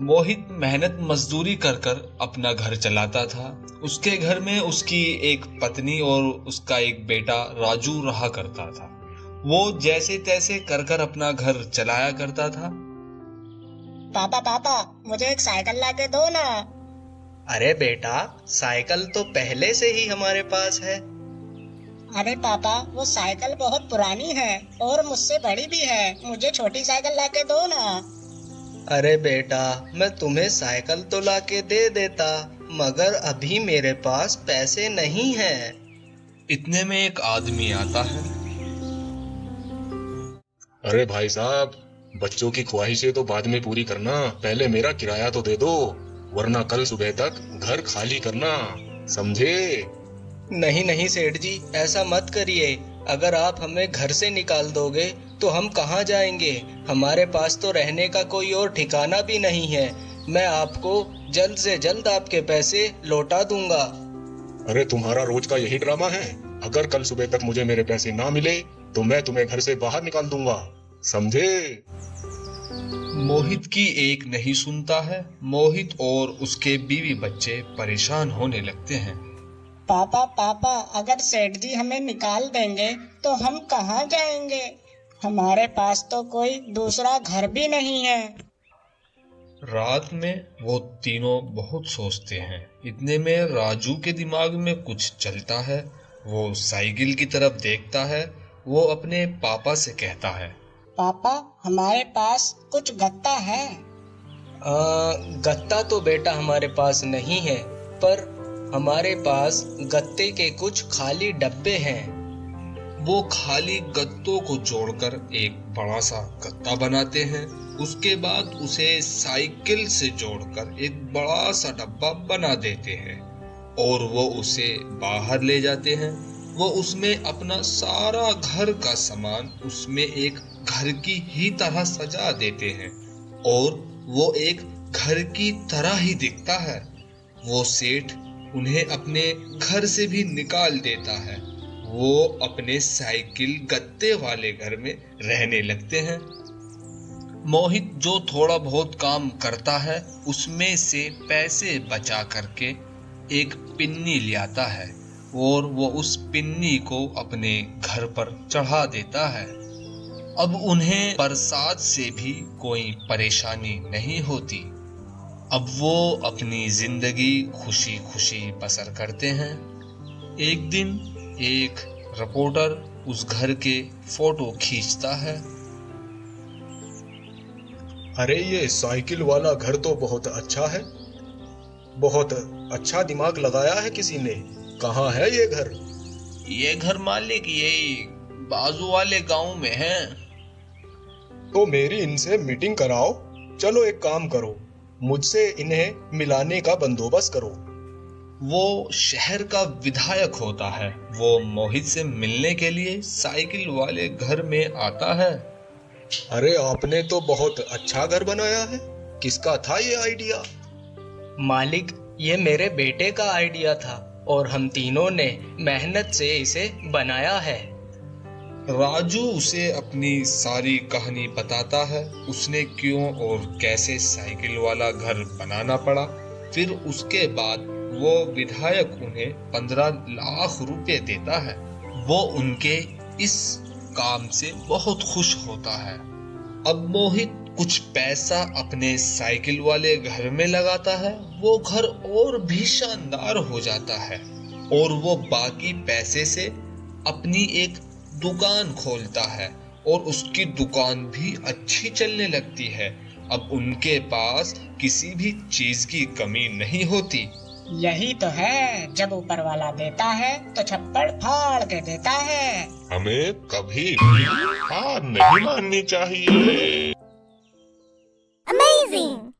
मोहित मेहनत मजदूरी कर कर अपना घर चलाता था। उसके घर में उसकी एक पत्नी और उसका एक बेटा राजू रहा करता था। वो जैसे तैसे कर कर अपना घर चलाया करता था। पापा पापा, मुझे एक साइकिल ला के दो ना। अरे बेटा, साइकिल तो पहले से ही हमारे पास है। अरे पापा, वो साइकिल बहुत पुरानी है और मुझसे बड़ी भी है। मुझे छोटी साइकिल ला के दो ना। अरे बेटा, मैं तुम्हें साइकिल तो ला के दे देता, मगर अभी मेरे पास पैसे नहीं हैं। इतने में एक आदमी आता है। अरे भाई साहब, बच्चों की ख्वाहिशें तो बाद में पूरी करना, पहले मेरा किराया तो दे दो, वरना कल सुबह तक घर खाली करना, समझे? नहीं नहीं सेठ जी, ऐसा मत करिए। अगर आप हमें घर से निकाल दोगे तो हम कहाँ जाएंगे? हमारे पास तो रहने का कोई और ठिकाना भी नहीं है। मैं आपको जल्द से जल्द आपके पैसे लौटा दूंगा। अरे तुम्हारा रोज का यही ड्रामा है। अगर कल सुबह तक मुझे मेरे पैसे ना मिले तो मैं तुम्हें घर से बाहर निकाल दूंगा, समझे? मोहित की एक नहीं सुनता है। मोहित और उसके बीवी बच्चे परेशान होने लगते हैं। पापा पापा, अगर सेठ जी हमें निकाल देंगे तो हम कहाँ जाएंगे? हमारे पास तो कोई दूसरा घर भी नहीं है। रात में वो तीनों बहुत सोचते हैं। इतने में राजू के दिमाग में कुछ चलता है। वो साइकिल की तरफ देखता है। वो अपने पापा से कहता है, पापा, हमारे पास कुछ गत्ता है? गत्ता तो बेटा हमारे पास नहीं है, पर हमारे पास गत्ते के कुछ खाली डब्बे हैं। वो खाली गत्तों को जोड़कर एक बड़ा सा गत्ता बनाते हैं। उसके बाद उसे साइकिल से जोड़कर एक बड़ा सा डब्बा बना देते हैं और वो उसे बाहर ले जाते हैं। वो उसमें अपना सारा घर का सामान उसमें एक घर की ही तरह सजा देते हैं और वो एक घर की तरह ही दिखता है। वो सेठ उन्हें अपने घर से भी निकाल देता है। वो अपने साइकिल गत्ते वाले घर में रहने लगते हैं। मोहित जो थोड़ा बहुत काम करता है उसमें से पैसे बचा करके एक पिन्नी ले आता है और वो उस पिन्नी को अपने घर पर चढ़ा देता है। अब उन्हें बरसात से भी कोई परेशानी नहीं होती। अब वो अपनी जिंदगी खुशी खुशी बसर करते हैं। एक दिन एक रिपोर्टर उस घर के फोटो खींचता है। अरे ये साइकिल वाला घर तो बहुत अच्छा है, बहुत अच्छा दिमाग लगाया है किसी ने। कहाँ है ये घर? ये घर मालिक यही बाजू वाले गांव में है। तो मेरी इनसे मीटिंग कराओ। चलो एक काम करो, मुझसे इन्हें मिलाने का बंदोबस्त करो। वो शहर का विधायक होता है। वो मोहित से मिलने के लिए साइकिल वाले घर में आता है। अरे आपने तो बहुत अच्छा घर बनाया है, किसका था ये आइडिया? मालिक, ये मेरे बेटे का आइडिया था और हम तीनों ने मेहनत से इसे बनाया है। राजू उसे अपनी सारी कहानी बताता है, उसने क्यों और कैसे साइकिल वाला घर बनाना पड़ा। फिर उसके बाद वो विधायक उन्हें 15 लाख रुपए देता है। वो उनके इस काम से बहुत खुश होता है। अब मोहित कुछ पैसा अपने साइकिल वाले घर में लगाता है। वो घर और भी शानदार हो जाता है और वो बाकी पैसे से अपनी एक दुकान खोलता है और उसकी दुकान भी अच्छी चलने लगती है। अब उनके पास किसी भी चीज की कमी नहीं होती। यही तो है, जब ऊपर वाला देता है तो छप्पड़ फाड़ के देता है। हमें कभी भी हार नहीं माननी चाहिए। Amazing!